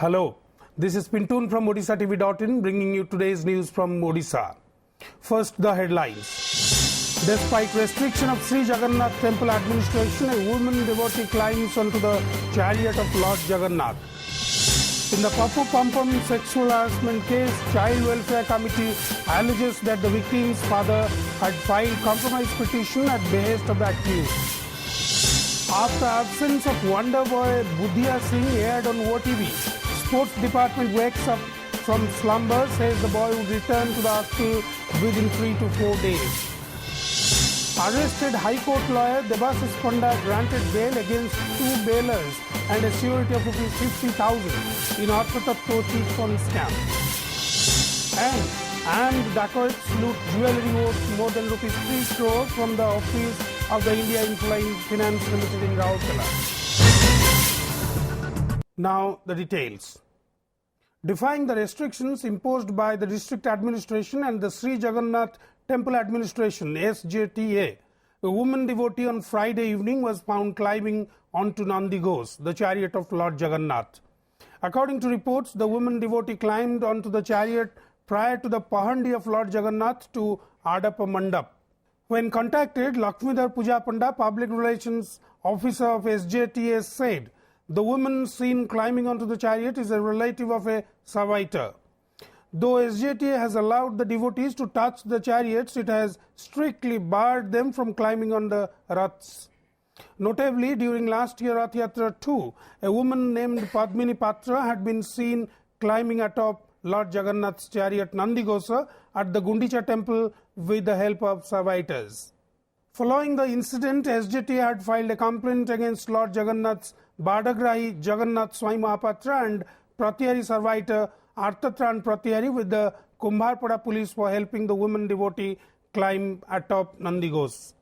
Hello, this is Pintun from Odishatv.in bringing you today's news from Odisha. First, the headlines. Despite restriction of Sri Jagannath Temple administration, a woman devotee climbs onto the chariot of Lord Jagannath. In the Papu Pampam sexual harassment case, Child Welfare Committee alleges that the victim's father had filed compromise petition at behest of the accused. After absence of Wonder Boy Budhia Singh aired on OTV, Sports Department wakes up from slumber, says the boy would return to the hospital within 3 to 4 days. Arrested High Court lawyer Debasis Panda granted bail against 2 bailers and a surety of ₹50,000 in Odishatv cheat fund scam. And armed dacoits loot jewellery worth more than ₹3 crore from the office of the India Infline Finance Limited in Raurkela. Now the details. Defying the restrictions imposed by the district administration and the Sri Jagannath Temple Administration (SJTA), a woman devotee on Friday evening was found climbing onto Nandi Ghosh, the chariot of Lord Jagannath. According to reports, the woman devotee climbed onto the chariot prior to the Pahandi of Lord Jagannath to Adapa Mandap. When contacted, Lakshmidhar Puja Panda, Public Relations Officer of SJTA, said the woman seen climbing onto the chariot is a relative of a servitor. Though SJTA has allowed the devotees to touch the chariots, it has strictly barred them from climbing on the raths. Notably, during last year Rath Yatra too, a woman named Padmini Patra had been seen climbing atop Lord Jagannath's chariot Nandi Ghosh at the Gundicha temple with the help of servitors. Following the incident, SJTA had filed a complaint against Lord Jagannath's Badagrahi Jagannath Swami Mahapatra and Pratyari servitor Artatran Pratyari with the Kumbharpada police for helping the woman devotee climb atop Nandi Ghosh.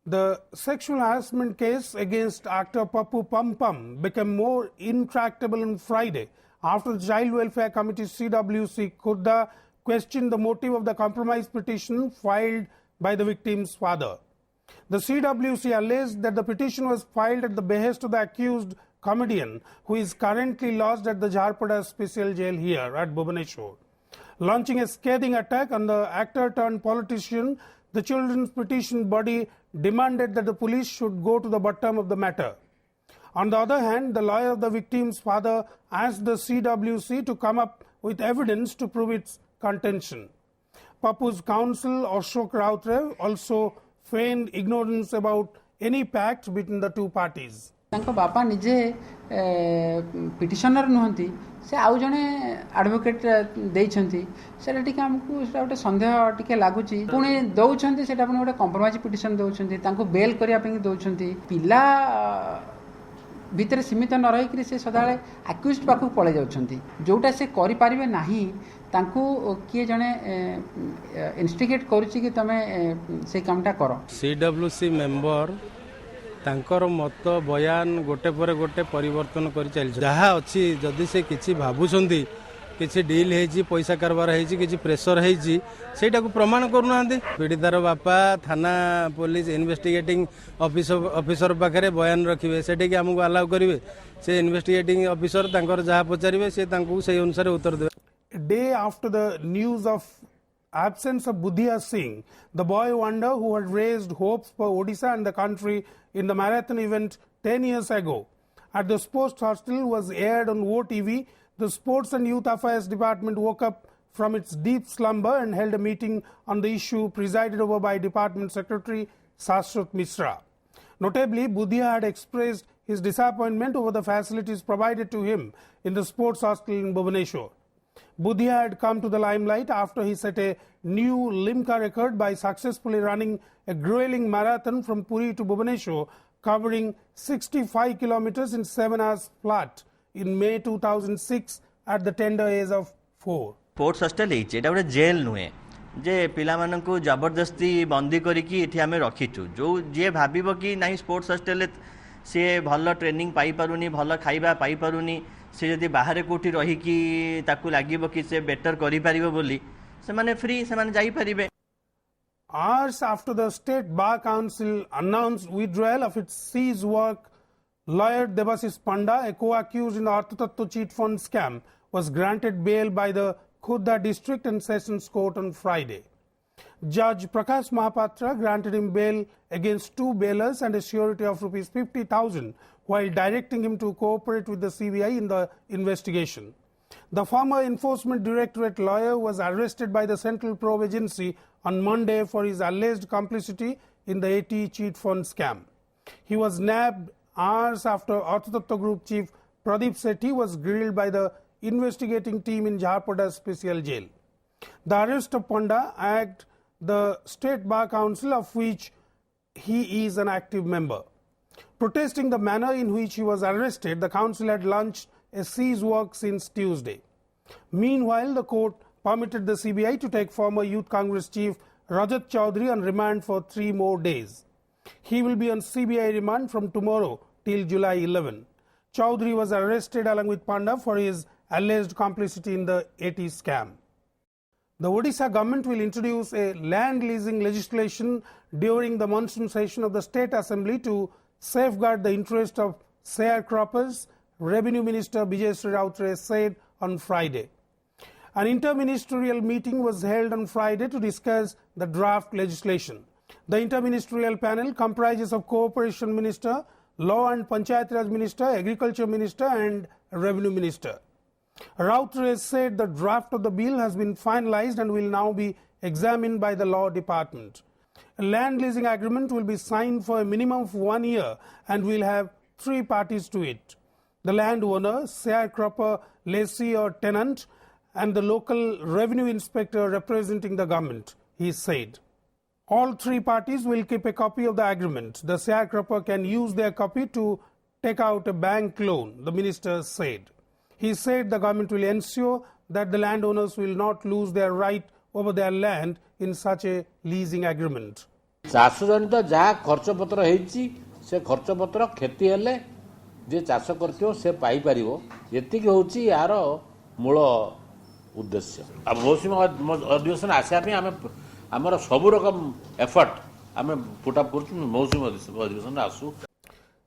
The sexual harassment case against actor Papu Pampam became more intractable on Friday after the Child Welfare Committee CWC Khurda questioned the motive of the compromise petition filed by the victim's father. The CWC alleged that the petition was filed at the behest of the accused comedian, who is currently lodged at the Jharpada Special Jail here at Bhubaneswar. Launching a scathing attack on the actor turned politician, the children's petition body demanded that the police should go to the bottom of the matter. On the other hand, the lawyer of the victim's father asked the CWC to come up with evidence to prove its contention. Papu's counsel Ashok Rautre also feigned ignorance about any pact between the two parties. तांको बापा निजे petitioner नुहंती से आउ जने advocate देइछंती सेटा टिके हमकु सेटा गोटे संदेह टिके लागुची पुणी दउछंती सेटा पुणी गोटे कंप्रोमाइज पिटिशन दउछंती तांको बेल करिया पे दउछंती पिला भितर सीमित न रही कि से सदाळे अक्यूज्ड पाखु पळे जाउछंती जोटा से करि पारिबे नाही तांको किए जने इन्स्टिगेट करूची कि तमे से कामटा करो सीडब्ल्यूसी मेंबर तांकर मत बयान गोटे पर गोटे परिवर्तन कर चली जहाँ अच्छी जदि से किसी भावुंट किसी डील है पैसा कारबार है प्रेसर है प्रमाण करना पीड़ितार बापा थाना पुलिस इन्वेस्टिगेटिंग ऑफिसर पाखे बयान रखिए से आमको अलाउ करेंगे से इन्वेस्टिगेटिंग ऑफिसर जहाँ पचारे से अनुसार उत्तर देवे. Day after the news of absence of Budhia Singh, the boy wonder who had raised hopes for Odisha and the country in the marathon event 10 years ago at the sports hostel was aired on OTV. The Sports and Youth Affairs Department woke up from its deep slumber and held a meeting on the issue presided over by Department Secretary Sashwat Mishra. Notably, Budhia had expressed his disappointment over the facilities provided to him in the sports hostel in Bhubaneswar. Budhia had come to the limelight after he set a new Limca record by successfully running a grueling marathon from Puri to Bhubaneswar, covering 65 kilometers in 7 hours flat in May 2006 at the tender age of 4. Sports hostel एटा गोटे jail नुहे जे पिला मानकु जबरदस्ती बंदी करिकी एठी आमे रखिछु जो जे भाबिबो कि नाही स्पोर्ट्स हॉस्टल से भल ट्रेनिंग पाई पारुनी भल खाइबा पाई पारुनी से जदि बाहर कोठी रही कि ताकू लागिबो कि से बेटर करि पारिबो बोली से माने फ्री से माने जाई परिबे. Hours after the State Bar Council announced withdrawal of its seized work Lawyer Debasis Panda, a co-accused in the Odishatv cheat fund scam, was granted bail by the Khurda District and Sessions Court on Friday. Judge Prakash Mahapatra granted him bail against two bailers and a surety of Rs 50,000 while directing him to cooperate with the CBI in the investigation. The former Enforcement Directorate lawyer was arrested by the Central Probe Agency on Monday for his alleged complicity in the AT cheat fund scam. He was nabbed hours after Odishatv Group Chief Pradeep Sethi was grilled by the investigating team in Jharpada Special Jail. The arrest of Panda agged the State Bar Council, of which he is an active member. Protesting the manner in which he was arrested, the council had launched a cease work since Tuesday. Meanwhile, the court permitted the CBI to take former Youth Congress Chief Rajat Chaudhary on remand for 3 more days. He will be on CBI remand from tomorrow till July 11. Chaudhary was arrested along with Panda for his alleged complicity in the AT scam. The Odisha government will introduce a land leasing legislation during the monsoon session of the State Assembly to safeguard the interest of sharecroppers, Revenue Minister Vijay Sri Rautre said on Friday. An interministerial meeting was held on Friday to discuss the draft legislation. The interministerial panel comprises of Cooperation Minister, Law and Panchayat Raj Minister, Agriculture Minister and Revenue Minister. Rautre said the draft of the bill has been finalized and will now be examined by the Law Department. A land leasing agreement will be signed for a minimum of 1 year and will have 3 parties to it: the landowner, sharecropper, lessee or tenant, and the local revenue inspector representing the government, he said. All 3 parties will keep a copy of the agreement. The sharecropper can use their copy to take out a bank loan, the minister said. He said the government will ensure that the landowners will not lose their right over their land in such a leasing agreement. ଚାଷ ଜନିତ ଯାହା ଖର୍ଚ୍ଚ ପତ୍ର ହେଇଛି ସେ ଖର୍ଚ୍ଚ ପତ୍ର କ୍ଷତି ହେଲେ ଯେ ଚାଷ କରିଥିବ ସେ ପାଇପାରିବ, ଏତିକି ହେଉଛି ୟାର ମୂଳ ଉଦ୍ଦେଶ୍ୟ। ମୌସୁମୀ ଅଧିବେଶନ ଆସିବା ପାଇଁ ଆମେ ଆମର ସବୁ ରକମ ଏଫର୍ଟ ଆମେ ପୁଟ୍ ଅପ୍ କରୁଛୁ ମୌସୁମୀ ଅଧିବେଶନରେ ଆସୁ।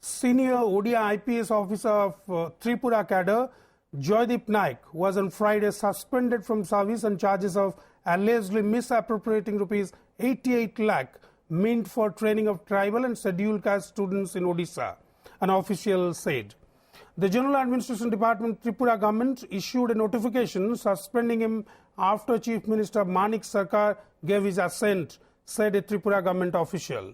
Senior ODI IPS officer of Tripura cadre Joydeep Naik was on Friday suspended from service on charges of allegedly misappropriating Rs 88 lakh meant for training of tribal and scheduled caste students in Odisha, an official said. The General Administration Department Tripura government issued a notification suspending him after Chief Minister Manik Sarkar gave his assent, said a Tripura government official.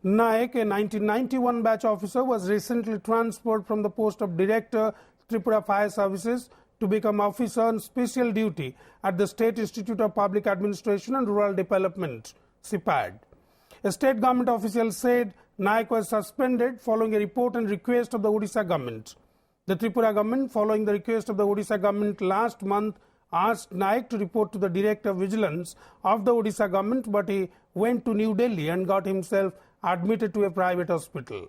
Naik, a 1991 batch officer, was recently transferred from the post of Director Tripura Fire Services to become officer on special duty at the State Institute of Public Administration and Rural Development, SIPAD. A state government official said Naik was suspended following a report and request of the Odisha government. The Tripura government, following the request of the Odisha government last month, asked Naik to report to the Director of Vigilance of the Odisha government, but he went to New Delhi and got himself admitted to a private hospital.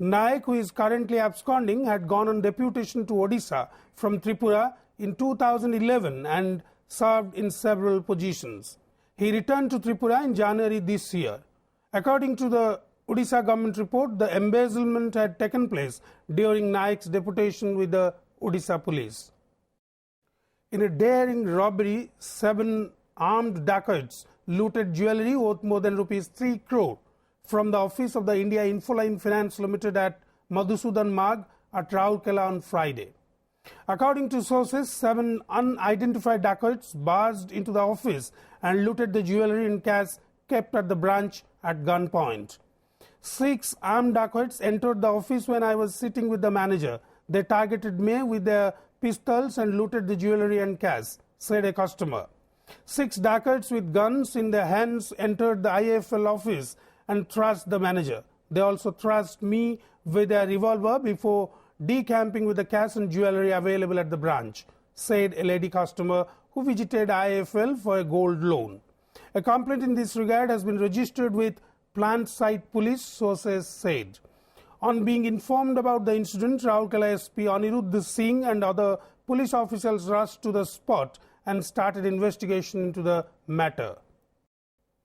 Naik, who is currently absconding, had gone on deputation to Odisha from Tripura in 2011 and served in several positions. He returned to Tripura in January this year. According to the Odisha government report, the embezzlement had taken place during Naik's deputation with the Odisha police. In a daring robbery, 7 armed dacoits looted jewellery worth more than Rs 3 crore from the office of the India Infoline Finance Limited at Madhusudan Marg at Raurkela on Friday. According to sources, 7 unidentified dacoits barged into the office and looted the jewellery and cash kept at the branch at gunpoint. 6 armed dacoits entered the office when I was sitting with the manager. They targeted me with their pistols and looted the jewellery and cash, said a customer. 6 dacoits with guns in their hands entered the IFL office and thrust the manager. They also thrust me with a revolver before decamping with the cash and jewellery available at the branch, said a lady customer who visited IFL for a gold loan. A complaint in this regard has been registered with Plant Site Police, sources said. On being informed about the incident, Raurkela SP Aniruddh Singh and other police officials rushed to the spot and started investigation into the matter.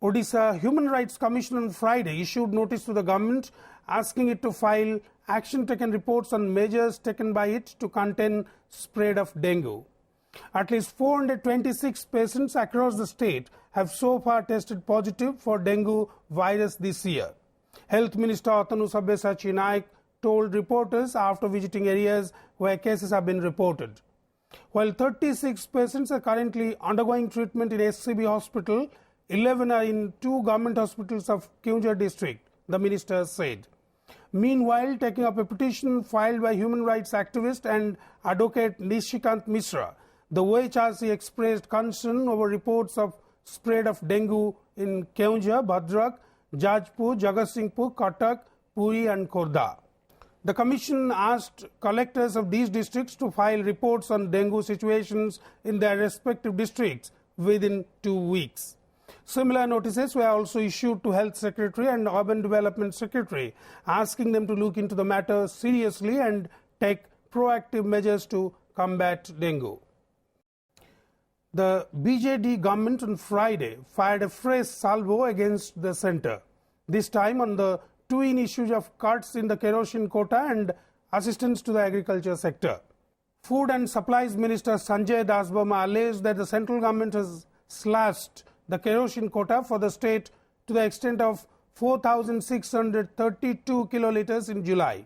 Odisha Human Rights Commission on Friday issued notice to the government asking it to file action taken reports on measures taken by it to contain spread of dengue. At least 426 patients across the state have so far tested positive for dengue virus this year. Health Minister Atanu Sabyasachi Naik told reporters after visiting areas where cases have been reported. While 36 patients are currently undergoing treatment in SCB hospital, 11 are in 2 government hospitals of Keonjhar district, the minister said. Meanwhile, taking up a petition filed by human rights activist and advocate Nishikant Mishra, the OHRC expressed concern over reports of spread of dengue in Keonjhar, Bhadrak, Jajpur, Jagatsinghpur, Cuttack, Puri and Khordha. The commission asked collectors of these districts to file reports on dengue situations in their respective districts within 2 weeks. Similar notices were also issued to Health Secretary and Urban Development Secretary, asking them to look into the matter seriously and take proactive measures to combat dengue. The BJD government on Friday fired a fresh salvo against the centre, this time on the twin issues of cuts in the kerosene quota and assistance to the agriculture sector. Food and Supplies Minister Sanjay Das Burma alleged that the central government has slashed the kerosene quota for the state to the extent of 4,632 kilolitres in July.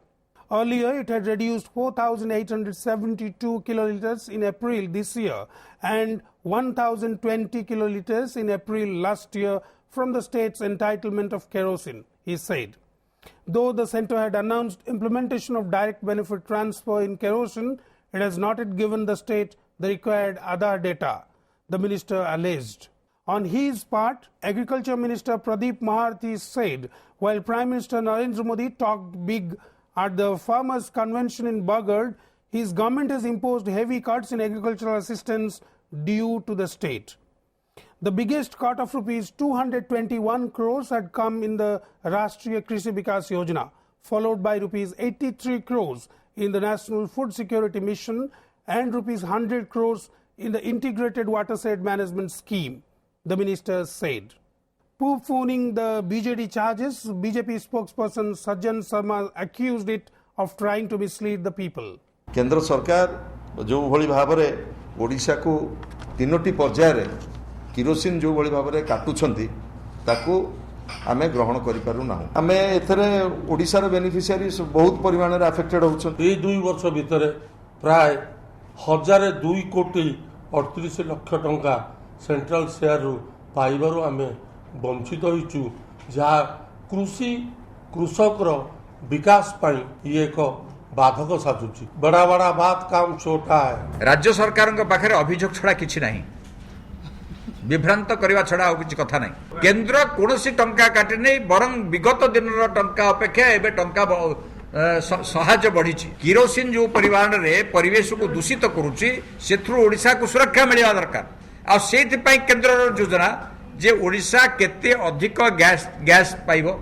Earlier, it had reduced 4,872 kilolitres in April this year and 1,020 kilolitres in April last year from the state's entitlement of kerosene, he said. Though the centre had announced implementation of direct benefit transfer in kerosene, it has not yet given the state the required Aadhaar data, the minister alleged. On his part, Agriculture Minister Pradeep Maharthi said while Prime Minister Narendra Modi talked big at the Farmers' Convention in Bagad, his government has imposed heavy cuts in agricultural assistance due to the state. The biggest cut of rupees 221 crores had come in the Rashtriya Krishi Vikas Yojana, followed by rupees 83 crores in the National Food Security Mission and rupees 100 crores in the Integrated Watershed Management Scheme, the minister said. Poo-pooning the BJD charges, BJP spokesperson Sajjan Sharma accused it of trying to mislead the people. केंद्र सरकार जो भली भाव में ओडिशा को 3टी पर्यायर kerosene जो भली भाव में काटुछंती ताकू आमे ग्रहण करि पारु ना आमे एथरे ओडिशा रो बेनिफिशियरी बहुत परिमाण रे अफेक्टेड होछन ए 2 वर्ष भितर प्राय 1002 कोटी 38 लाख टंका सेंट्रल शेयर रु पाइबारु आमे वंचित होइचु जहा कृषि कृषक रो विकास पाई ये एक बाधक साजुची बड़ा बड़ा बात काम छोटा है राज्य सरकार पाखे अभियोग छड़ा किछि नहीं विभ्रांत करवा छड़ा किछि कथा नहीं केंद्र कोनोसी टंका काटे नहीं बरं विगत दिन टंका अपेक्षा एबे टंका सहायता बढ़ी किरोसिन जो परिमाण रे परिवेश को दूषित करुची सेथु ओडिशा को सुरक्षा मिलवा दरकार आ सेति पई केंद्र योजना जे ओडिशा केते अधिक gas पाइबो.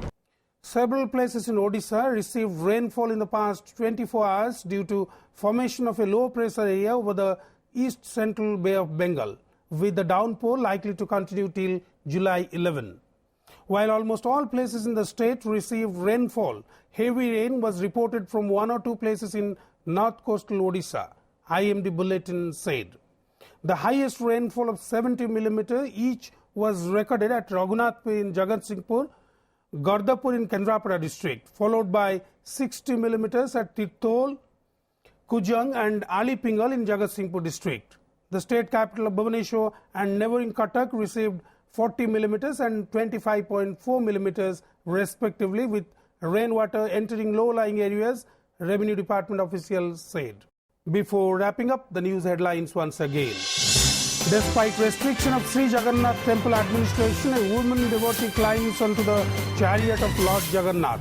Several places in Odisha received rainfall in the past 24 hours due to formation of a low pressure area over the east central Bay of Bengal, with the downpour likely to continue till July 11. While almost all places in the state received rainfall, heavy rain was reported from 1 or 2 places in north coastal Odisha, IMD Bulletin said. The highest rainfall of 70 mm each was recorded at Raghunathpur in Jagatsinghpur, Gardapur in Kendrapara district, followed by 60 mm at Tirthol, Kujang and Alipingal in Jagatsinghpur district. The state capital of Bhubaneswar and neighbouring Cuttack received 40 mm and 25.4 mm respectively, with rainwater entering low-lying areas, Revenue Department officials said. Before wrapping up, the news headlines once again. Despite restriction of Sri Jagannath Temple administration, a woman devotee climbs onto the chariot of Lord Jagannath.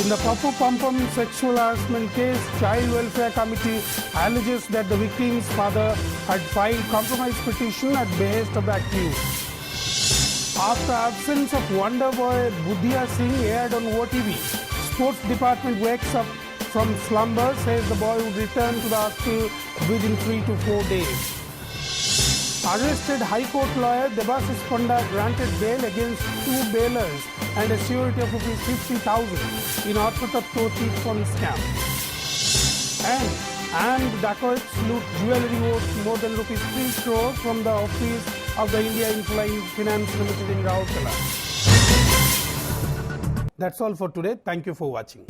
In the Papu Pampam sexual harassment case, Child Welfare Committee alleges that the victim's father had filed compromise petition at behest of the accused. After absence of Wonder Boy Budhiya Singh aired on OTV, Sports Department wakes up from slumber, says the boy would return to the hospital within 3 to 4 days. Arrested High Court lawyer Debasis Panda granted bail against 2 bailers and a surety of rupees 50,000 in Odishatv cheat fund scam. And dacoits loot jewellery worth more than rupees 3 crore from the office of the India Infline Finance Limited in Raurkela. That's all for today. Thank you for watching.